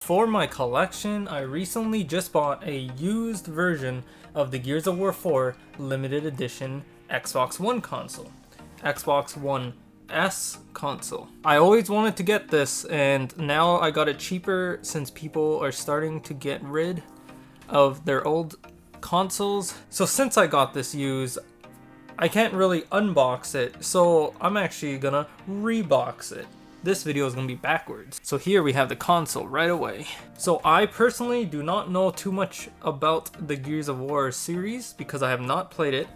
For my collection, I recently just bought a used version of the Gears of War 4 limited edition Xbox One console. Xbox One S console. I always wanted to get this, and now I got it cheaper since people are starting to get rid of their old consoles. So since I got this used, I can't really unbox it, so I'm actually gonna rebox it. This video is going to be backwards. So here we have the console right away. So I personally do not know too much about the Gears of War series because I have not played it.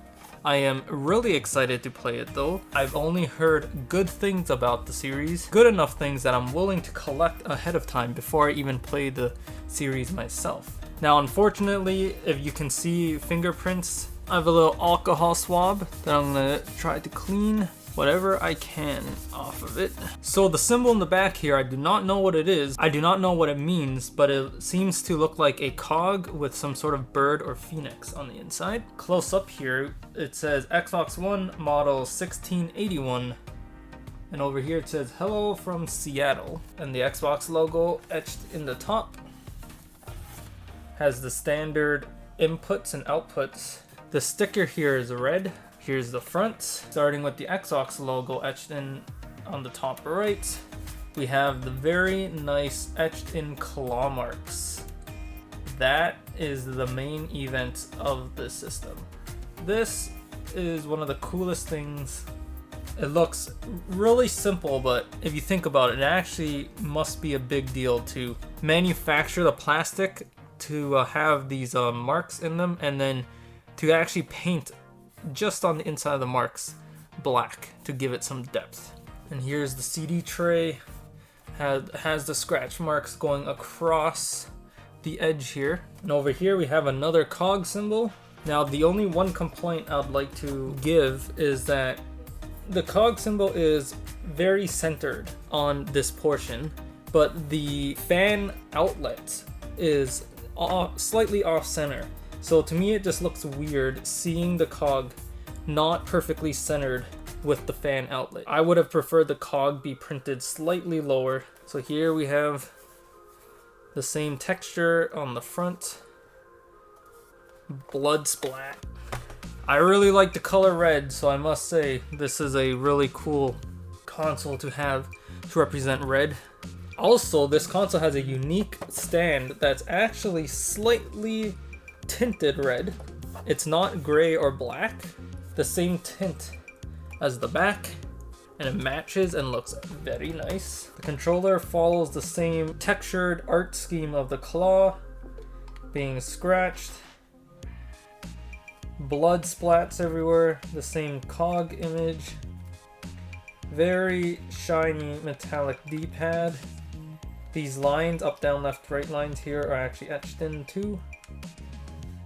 I am really excited to play it though. I've only heard good things about the series. Good enough things that I'm willing to collect ahead of time before I even play the series myself. Now unfortunately, if you can see fingerprints, I have a little alcohol swab that I'm going to try to clean whatever I can off of it. So the symbol in the back here, I do not know what it is. I do not know what it means, but it seems to look like a cog with some sort of bird or phoenix on the inside. Close up here, it says Xbox One model 1681. And over here it says hello from Seattle. And the Xbox logo etched in the top. Has the standard inputs and outputs. The sticker here is red. Here's the front, starting with the Xbox logo etched in on the top right. We have the very nice etched in claw marks. That is the main event of the system. This is one of the coolest things. It looks really simple, but if you think about it, it actually must be a big deal to manufacture the plastic to have these marks in them, and then to actually paint just on the inside of the marks black to give it some depth. And here's the CD tray. Has the scratch marks going across the edge here. And over here we have another cog symbol. Now the only one complaint I'd like to give is that the cog symbol is very centered on this portion, but the fan outlet is slightly off center. So to me it just looks weird seeing the cog not perfectly centered with the fan outlet. I would have preferred the cog be printed slightly lower. So here we have the same texture on the front. Blood splat. I really like the color red, so I must say this is a really cool console to have to represent red. Also, this console has a unique stand that's actually slightly tinted red. It's not gray or black, the same tint as the back, and it matches and looks very nice. The controller follows the same textured art scheme of the claw being scratched. Blood splats everywhere, the same cog image. Very shiny metallic D-pad. These lines, up, down, left, right lines here are actually etched in too.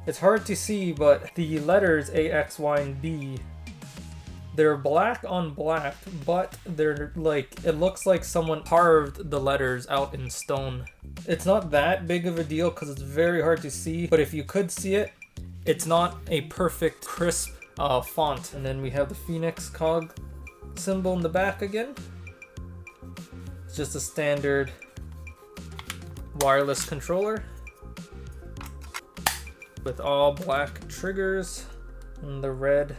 It's hard to see, but the letters A, X, Y, and B, they're black on black, but they're like, it looks like someone carved the letters out in stone. It's not that big of a deal because it's very hard to see, but if you could see it, it's not a perfect, crisp font. And then we have the Phoenix cog symbol in the back again. It's just a standard wireless controller with all black triggers and the red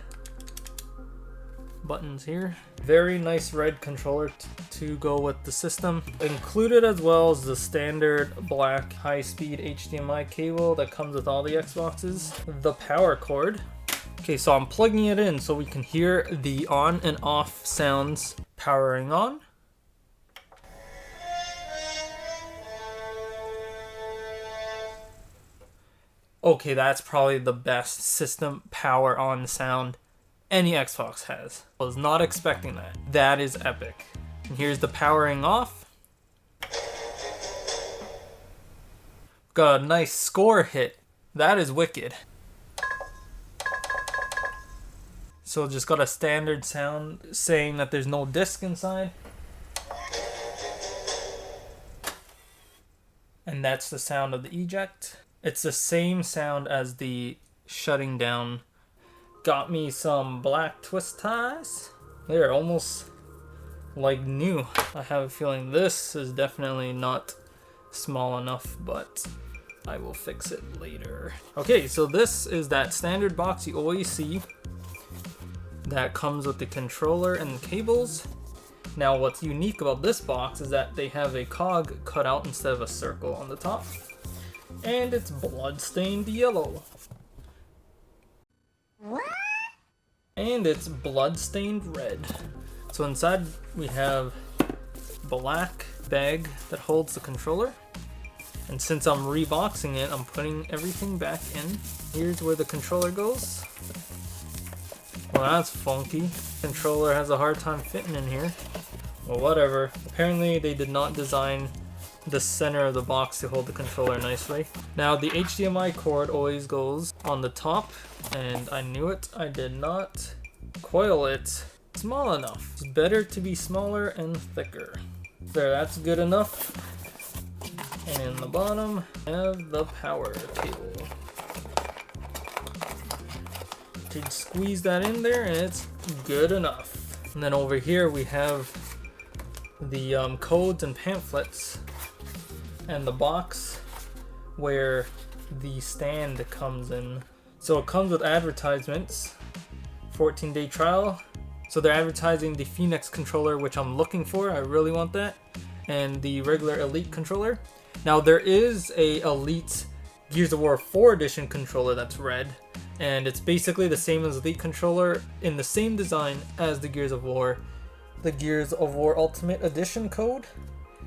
buttons here. Very nice red controller to go with the system. Included as well as the standard black high-speed HDMI cable that comes with all the Xboxes. The power cord. Okay, so I'm plugging it in so we can hear the on and off sounds. Powering on. Okay, that's probably the best system power on sound any Xbox has. I was not expecting that. That is epic. And here's the powering off. Got a nice score hit. That is wicked. So just got a standard sound saying that there's no disc inside. And that's the sound of the eject. It's the same sound as the shutting down. Got me some black twist ties. They're almost like new. I have a feeling this is definitely not small enough, but I will fix it later. Okay, so this is that standard box you always see that comes with the controller and the cables. Now what's unique about this box is that they have a cog cut out instead of a circle on the top. And it's blood-stained yellow. What? And it's blood-stained red. So inside we have black bag that holds the controller. And since I'm reboxing it, I'm putting everything back in. Here's where the controller goes. Well, that's funky. Controller has a hard time fitting in here. Well, whatever. Apparently they did not design the center of the box to hold the controller nicely. Now the HDMI cord always goes on the top, and I knew it. I did not coil it small enough. It's better to be smaller and thicker. There, that's good enough. And in the bottom, I have the power cable. To squeeze that in there, and it's good enough. And then over here we have the codes and pamphlets, and the box where the stand comes in. So it comes with advertisements, 14-day trial. So they're advertising the Phoenix controller, which I'm looking for. I really want that. And the regular Elite controller. Now there is a Elite Gears of War 4 edition controller that's red. And it's basically the same as Elite controller in the same design as the Gears of War. The Gears of War Ultimate Edition code.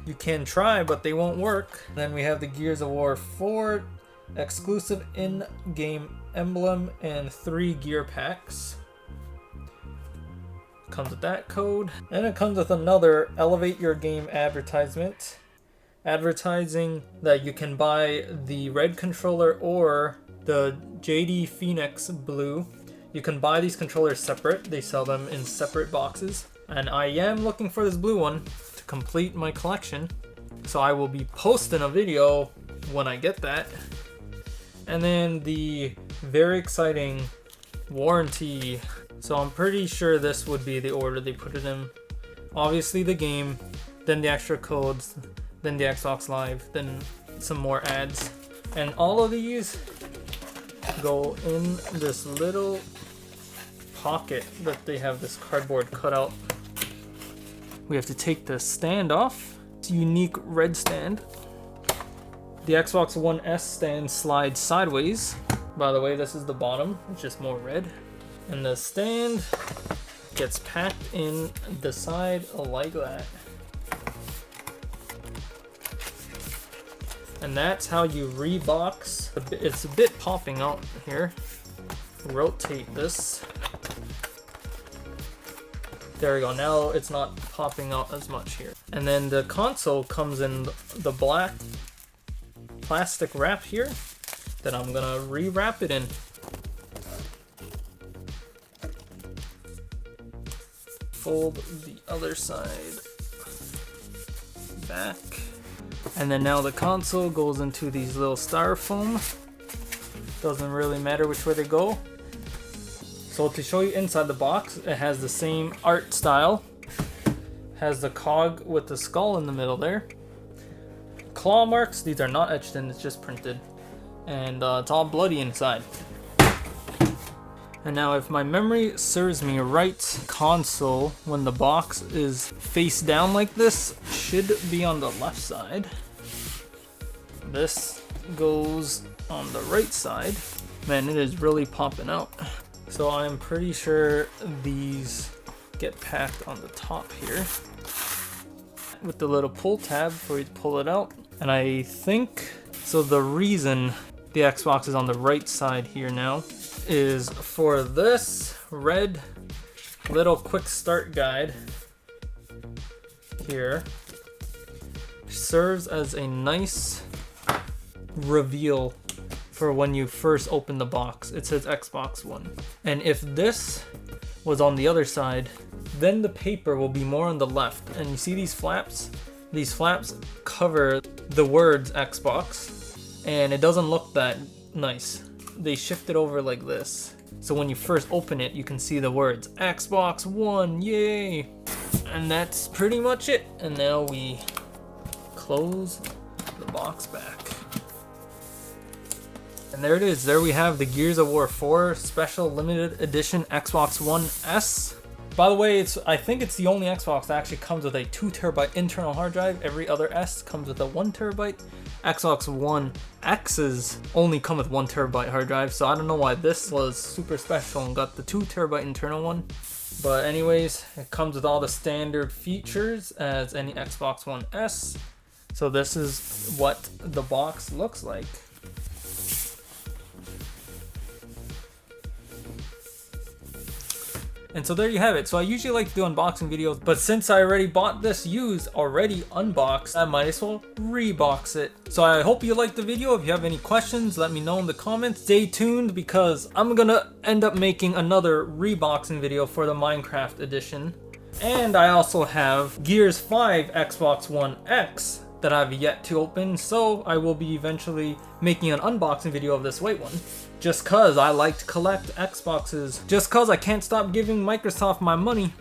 You can try, but they won't work. Then we have the Gears of War 4 exclusive in-game emblem and 3 gear packs. Comes with that code. And it comes with another Elevate Your Game advertisement. Advertising that you can buy the red controller or the JD Phoenix blue. You can buy these controllers separate. They sell them in separate boxes. And I am looking for this blue one to complete my collection. So I will be posting a video when I get that. And then the very exciting warranty. So I'm pretty sure this would be the order they put it in. Obviously the game, then the extra codes, then the Xbox Live, then some more ads. And all of these go in this little pocket that they have this cardboard cut out. We have to take the stand off. It's a unique red stand. The Xbox One S stand slides sideways. By the way, this is the bottom, it's just more red. And the stand gets packed in the side like that. And that's how you rebox. It's a bit popping out here. Rotate this. There we go, now it's not popping out as much here. And then the console comes in the black plastic wrap here that I'm gonna rewrap it in. Fold the other side back. And then now the console goes into these little styrofoam. Doesn't really matter which way they go. So to show you inside the box, it has the same art style. Has the cog with the skull in the middle there. Claw marks, these are not etched in, it's just printed. And it's all bloody inside. And now if my memory serves me right, console, when the box is face down like this, should be on the left side. This goes on the right side. Man, it is really popping out. So I'm pretty sure these get packed on the top here with the little pull tab for you to pull it out. And I think, so the reason the Xbox is on the right side here now is for this red little quick start guide here. Serves as a nice reveal for when you first open the box. It says Xbox One. And if this was on the other side, then the paper will be more on the left. And you see these flaps? These flaps cover the words Xbox, and it doesn't look that nice. They shift it over like this. So when you first open it, you can see the words Xbox One, yay! And that's pretty much it. And now we close the box back. And there it is. There we have the Gears of War 4 Special Limited Edition Xbox One S. By the way, I think it's the only Xbox that actually comes with a 2TB internal hard drive. Every other S comes with a 1TB. Xbox One X's only come with 1TB hard drive, so I don't know why this was super special and got the 2TB internal one. But anyways, it comes with all the standard features as any Xbox One S. So this is what the box looks like. And so there you have it. So I usually like to do unboxing videos, but since I already bought this used, already unboxed, I might as well rebox it. So I hope you liked the video. If you have any questions, let me know in the comments. Stay tuned because I'm gonna end up making another reboxing video for the Minecraft edition. And I also have Gears 5 Xbox One X that I've yet to open, so I will be eventually making an unboxing video of this white one. Just cause I like to collect Xboxes. Just cause I can't stop giving Microsoft my money.